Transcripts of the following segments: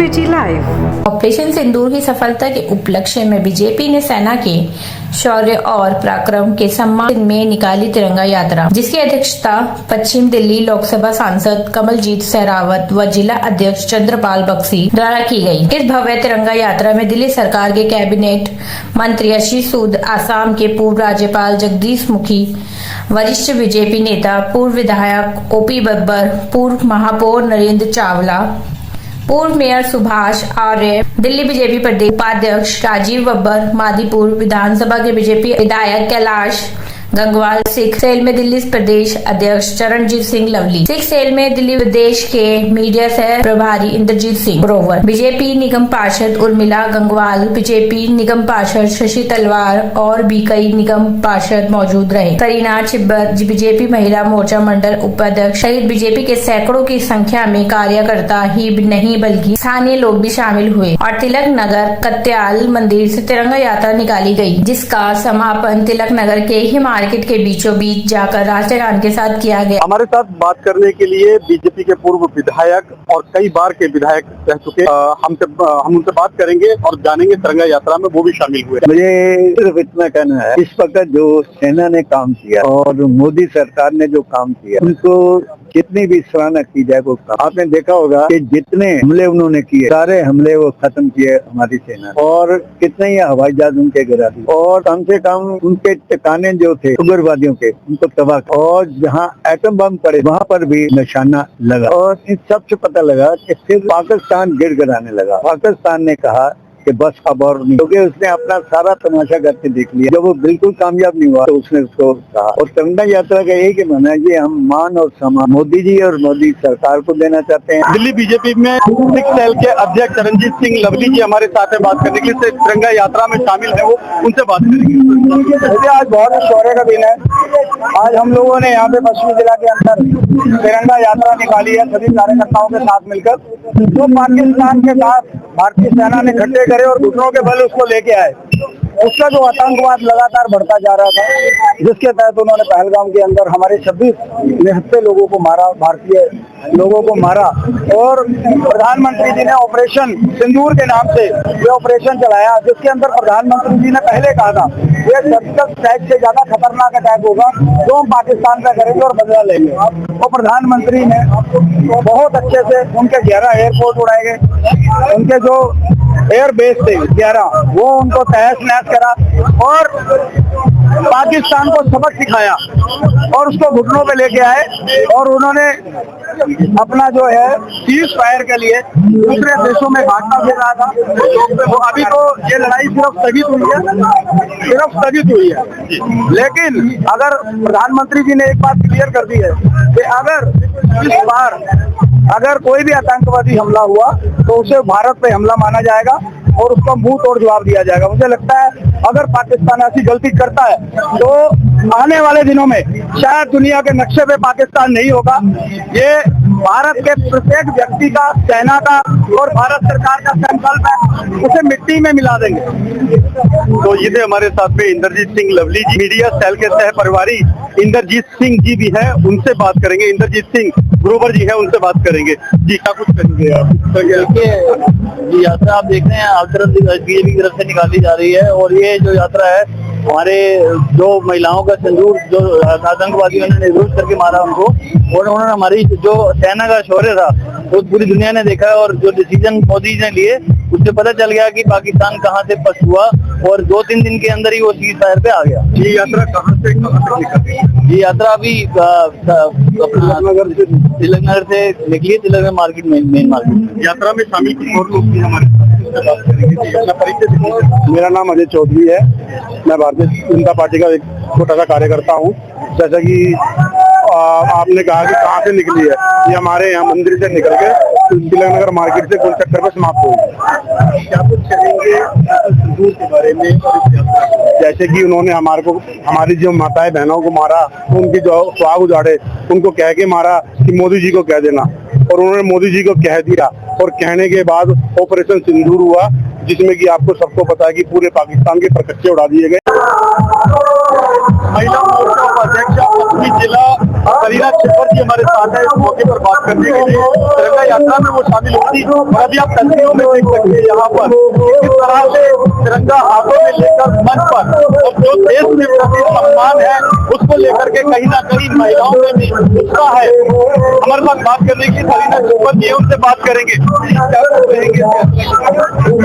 SVT Live। Operation सिंदूर की सफलता के उपलक्ष्य में बीजेपी ने सेना के शौर्य और पराक्रम के सम्मान में निकाली तिरंगा यात्रा, जिसकी अध्यक्षता पश्चिम दिल्ली लोकसभा सांसद कमलजीत सहरावत व जिला अध्यक्ष चंद्रपाल बक्सी द्वारा की गई। इस भव्य तिरंगा यात्रा में दिल्ली सरकार के कैबिनेट मंत्री आशीष सूद, आसाम के पूर्व राज्यपाल जगदीश मुखी, वरिष्ठ बीजेपी नेता पूर्व विधायक ओपी बब्बर, पूर्व महापौर नरेंद्र चावला, पूर्व मेयर सुभाष आर्य, दिल्ली बीजेपी प्रदेश उपाध्यक्ष राजीव बब्बर, मादीपुर विधानसभा के बीजेपी विधायक कैलाश गंगवाल, सिख सेल में दिल्ली प्रदेश अध्यक्ष चरणजीत सिंह लवली, सिख सेल में दिल्ली प्रदेश के मीडिया सह प्रभारी इंद्रजीत सिंह ग्रोवर, बीजेपी निगम पार्षद उर्मिला गंगवाल, बीजेपी निगम पार्षद शशि तलवार और भी कई निगम पार्षद मौजूद रहे। करीना चिब्बर, बीजेपी महिला मोर्चा मंडल उपाध्यक्ष सहित बीजेपी के सैकड़ों की संख्या में कार्यकर्ता ही नहीं बल्कि स्थानीय लोग भी शामिल हुए और तिलक नगर कत्याल मंदिर से तिरंगा यात्रा निकाली गई, जिसका समापन तिलक नगर के ही मार्केट के बीचों बीच जाकर राष्ट्रीय गान के साथ किया गया। हमारे साथ बात करने के लिए बीजेपी के पूर्व विधायक और कई बार के विधायक रह चुके हम उनसे बात करेंगे और जानेंगे तिरंगा यात्रा में वो भी शामिल हुए। मुझे सिर्फ इतना कहना है, इस वक्त जो सेना ने काम किया और मोदी सरकार ने जो काम किया, उनको कितनी भी सराहना की जाए वो काम। आपने देखा होगा कि जितने हमले उन्होंने किए, सारे हमले वो खत्म किए हमारी सेना, और कितने ही हवाई जहाज उनके गिरा दिए, और कम से कम उनके ठिकाने जो थे उग्रवादियों के, उनको तबाह, और जहाँ एटम बम पड़े वहाँ पर भी निशाना लगा। और इन सबसे पता लगा कि फिर पाकिस्तान गिड़गिड़ाने लगा। पाकिस्तान ने कहा कि बस अब और नहीं, क्योंकि उसने अपना सारा तमाशा करके देख लिया। जब वो बिल्कुल कामयाब नहीं हुआ तो उसने उसको कहा। और तिरंगा यात्रा का यही कि माना ये हम मान और सम्मान मोदी जी और मोदी सरकार को देना चाहते हैं। दिल्ली बीजेपी में सिख सेल के अध्यक्ष चरणजीत सिंह लवली जी हमारे साथ है बात करने के लिए। तिरंगा यात्रा में शामिल है वो, उनसे बात करेंगे। आज बहुत शौर्य का दिन है। आज हम लोगों ने यहाँ पे पश्चिमी जिला के अंदर तिरंगा यात्रा निकाली है सभी कार्यकर्ताओं के साथ मिलकर, जो पाकिस्तान के साथ भारतीय सेना ने इकट्ठे करे और घुटनों के बल उसको लेके आए। उसका जो आतंकवाद लगातार बढ़ता जा रहा था, जिसके तहत उन्होंने पहलगाम के अंदर हमारे 26 निहत्थे लोगों को मारा, भारतीय लोगों को मारा। और प्रधानमंत्री जी ने ऑपरेशन सिंदूर के नाम से ये ऑपरेशन चलाया, जिसके अंदर प्रधानमंत्री जी ने पहले कहा था ये सर्जिकल स्ट्राइक से ज्यादा खतरनाक अटैक होगा जो हम पाकिस्तान का करेंगे और बदला लेंगे। और प्रधानमंत्री ने बहुत अच्छे से उनके 11 एयरपोर्ट उड़ाए गए, उनके जो एयर बेस थे 11 वो उनको तहस नहस करा और पाकिस्तान को सबक सिखाया और उसको घुटनों पे लेके आए। और उन्होंने अपना जो है सीज फायर के लिए दूसरे देशों में भागना दे रहा था। तो अभी तो ये लड़ाई सिर्फ स्थगित हुई है, लेकिन अगर प्रधानमंत्री जी ने एक बात क्लियर कर दी है कि अगर इस बार अगर कोई भी आतंकवादी हमला हुआ तो उसे भारत पे हमला माना जाएगा और उसका मुंह तोड़ जवाब दिया जाएगा। मुझे लगता है अगर पाकिस्तान ऐसी गलती करता है तो आने वाले दिनों में शायद दुनिया के नक्शे पे पाकिस्तान नहीं होगा। ये भारत के प्रत्येक व्यक्ति का, सेना का और भारत सरकार का संकल्प है, उसे मिट्टी में मिला देंगे। तो ये थे हमारे साथ में इंद्रजीत सिंह लवली जी, मीडिया सेल के सह प्रभारी इंद्रजीत सिंह जी भी हैं, उनसे बात करेंगे। इंद्रजीत सिंह ग्रोवर जी हैं, उनसे बात करेंगे। जी क्या कुछ करेंगे आप? ये यात्रा आप देख रहे हैं हर तरफ बीजेपी की तरफ से निकाली जा रही है, और ये जो यात्रा है हमारे जो महिलाओं का सिंदूर जो आतंकवादियों ने निर्दोष करके मारा उनको, और उन्होंने हमारी जो सेना का शौर्य था वो पूरी दुनिया ने देखा। और जो डिसीजन मोदी ने लिए उससे पता चल गया कि पाकिस्तान कहाँ से पस्त हुआ, और 2-3 दिन के अंदर ही वो सीज फायर पे आ गया। ये यात्रा कहाँ से निकली? ये यात्रा अभी तिलक नगर से निकली, Tilak Nagar market main market. यात्रा में शामिल कुछ और लोग भी हमारे साथ। मेरा नाम अजय चौधरी है, मैं भारतीय जनता पार्टी का एक छोटा सा कार्यकर्ता हूँ। जैसा कि आपने कहा कि कहाँ से निकली है, ये हमारे यहाँ मंदिर से निकल के तिलक नगर मार्केट से गोल चक्कर में समाप्त हुई। क्या कुछ कहेंगे सिंदूर के बारे में? जैसे कि उन्होंने हमारी जो माताएं बहनों को मारा, उनके जो सुहाग उजाड़े, उनको कह के मारा कि मोदी जी को कह देना, और उन्होंने मोदी जी को कह दिया। और कहने के बाद ऑपरेशन सिंदूर हुआ, जिसमें कि आपको सबको पता है कि पूरे पाकिस्तान के परकच्चे उड़ा दिए गए। महिला मोर्चा उपाध्यक्ष पश्चिमी जिला सरीना छिब्बर जी हमारे साथ है इस मौके पर बात करने के लिए। तिरंगा यात्रा में वो शामिल होती और अभी आप तस्वीरों में देख सकते हैं यहाँ पर किस तरह से तिरंगा हाथों में लेकर मंच पर और जो देश के प्रति सम्मान है उसको लेकर के कहीं ना कहीं महिलाओं में भी उत्साह है। हमारे साथ बात करने की सरीना छिब्बर जी उनसे बात करेंगे।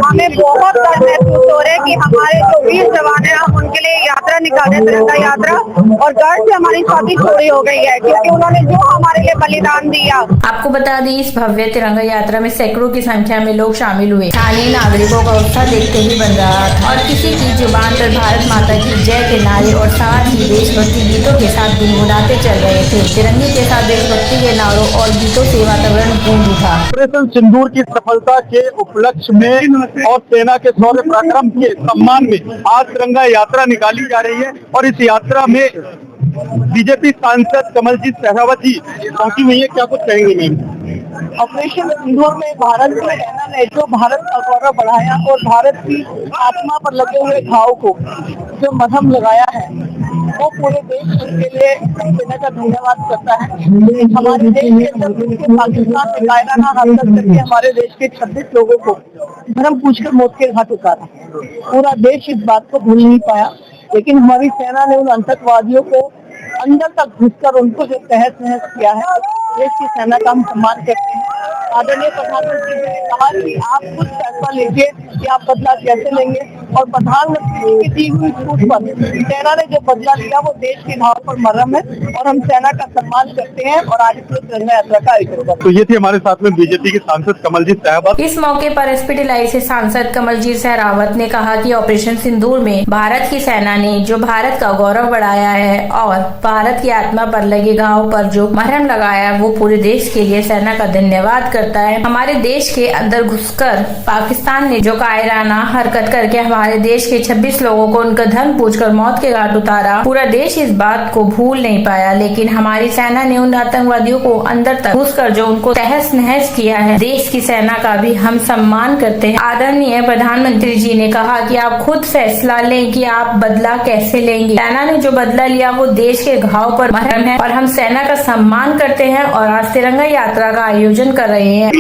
हमें बहुत गर्व महसूस हो रहा है कि हमारे जो वीर जवान है हम उनके लिए यात्रा निकाले, तिरंगा यात्रा, और गर्व से हमारी छाती चौड़ी हो गई है क्योंकि उन्होंने जो हमारे लिए बलिदान दिया। आपको बता दें इस भव्य तिरंगा यात्रा में सैकड़ों की संख्या में लोग शामिल हुए। स्थानीय नागरिकों का उत्साह देखते ही बन रहा था और किसी की जुबान पर भारत माता की जय के नारे और साथ ही देशभक्ति गीतों के साथ गुनगुनाते चल रहे थे। तिरंगे के साथ देशभक्ति के नारों और गीतों से वातावरण गूंज उठा। ऑपरेशन सिंदूर की सफलता के उपलक्ष्य में और सेना के शौर्य पराक्रम के सम्मान में आज तिरंगा यात्रा निकाली जा रही है और इस यात्रा में बीजेपी सांसद कमलजीत सहरावत जी पहुंची हुई है। क्या कुछ कहेंगे मैम? ऑपरेशन सिंदूर में भारत की सेना ने जो भारत का गौरव बढ़ाया और भारत की आत्मा पर लगे हुए घाव को जो मरहम लगाया है वो पूरे देश के लिए सेना का धन्यवाद करता है। हमारे देश के अंदर पाकिस्तान में कायराना हरकत करके हमारे देश के 26 लोगों को धर्म पूछकर मौत के घाट उतारा। पूरा देश इस बात को भूल नहीं पाया, लेकिन हमारी सेना ने उन आतंकवादियों को अंदर तक घुसकर उनको जो तहस नहस किया है, देश की सेना का हम सम्मान करते हैं। आदरणीय प्रधानमंत्री जी ने कहा कि आप खुद फैसला लीजिए कि आप बदला कैसे लेंगे, और प्रधानमंत्री की दी हुई छूट पर सेना ने जो बदला लिया वो देश के भाव पर मरहम है और हम सेना का सम्मान करते हैं और आज इस तिरंगा यात्रा का आयोजन करते हैं। तो ये थी हमारे साथ में बीजेपी के सांसद कमलजीत सहरावत। इस मौके पर एसपीटीलाई से सांसद कमलजीत सहरावत ने कहा कि ऑपरेशन सिंदूर में भारत की सेना ने जो भारत का गौरव बढ़ाया है और भारत की आत्मा पर लगे घाव पर जो मरहम लगाया वो पूरे देश के लिए सेना का धन्यवाद करता है। हमारे देश के अंदर घुसकर पाकिस्तान ने जो कायराना हरकत करके हमारे देश के 26 लोगों को उनका धर्म पूछकर मौत के घाट उतारा, पूरा देश इस बात को भूल नहीं पाया, लेकिन हमारी सेना ने उन आतंकवादियों को अंदर तक घुसकर जो उनको तहस नहस किया है। देश की सेना का भी हम सम्मान करते हैं। आदरणीय प्रधानमंत्री जी ने कहा कि आप खुद फैसला लें कि आप बदला कैसे लेंगे। सेना ने जो बदला लिया वो देश के घाव पर मरहम है और हम सेना का सम्मान करते हैं और आज तिरंगा यात्रा का आयोजन कर रहे हैं।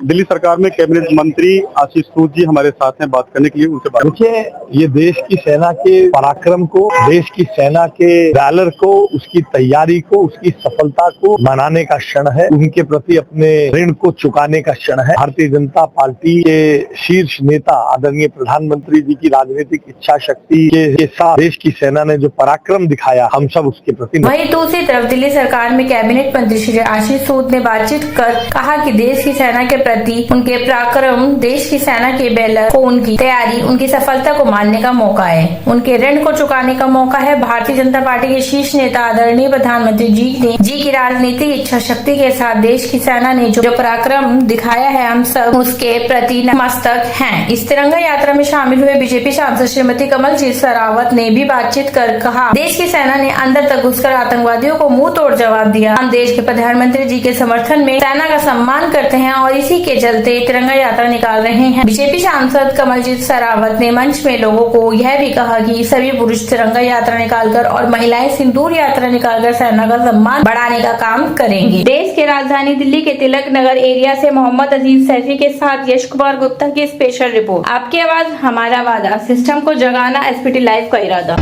दिल्ली सरकार में कैबिनेट मंत्री आशीष सूद जी हमारे साथ हैं बात करने के लिए, उनसे बात। देखिए, ये देश की सेना के पराक्रम को, देश की सेना के वैलर को, उसकी तैयारी को, उसकी सफलता को मनाने का क्षण है। उनके प्रति अपने ऋण को चुकाने का क्षण है। भारतीय जनता पार्टी के शीर्ष नेता आदरणीय प्रधानमंत्री जी की राजनीतिक इच्छा शक्ति के साथ देश की सेना ने जो पराक्रम दिखाया, हम सब उसके प्रति। वहीं दूसरी तरफ दिल्ली सरकार में कैबिनेट मंत्री श्री आशीष सूद ने बातचीत कर कहा कि देश की सेना के प्रति उनके पराक्रम, देश की सेना के बैलर को उनकी तैयारी, उनकी सफलता को मानने का मौका है, उनके ऋण को चुकाने का मौका है। भारतीय जनता पार्टी के शीर्ष नेता आदरणीय प्रधानमंत्री जी की राजनीतिक इच्छा शक्ति के साथ देश की सेना ने जो पराक्रम दिखाया है, हम सब उसके प्रति नतमस्तक हैं। इस तिरंगा यात्रा में शामिल हुए बीजेपी सांसद श्रीमती कमलजीत सहरावत ने भी बातचीत कर कहा, देश की सेना ने अंदर तक घुसकर आतंकवादियों को मुंह तोड़ जवाब दिया। हम देश के प्रधानमंत्री जी के समर्थन में सेना का सम्मान करते हैं और इसी के चलते तिरंगा यात्रा निकाल रहे हैं। बीजेपी सांसद कमलजीत सहरावत ने मंच में लोगों को यह भी कहा कि सभी पुरुष तिरंगा यात्रा निकालकर और महिलाएं सिंदूर यात्रा निकालकर सेना का सम्मान बढ़ाने का काम करेंगे। देश के राजधानी दिल्ली के तिलक नगर एरिया से मोहम्मद अजीज सैफी के साथ यश कुमार गुप्ता की स्पेशल रिपोर्ट। आपकी आवाज हमारा वादा, सिस्टम को जगाना एसपीटी लाइव का इरादा।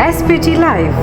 SPT Live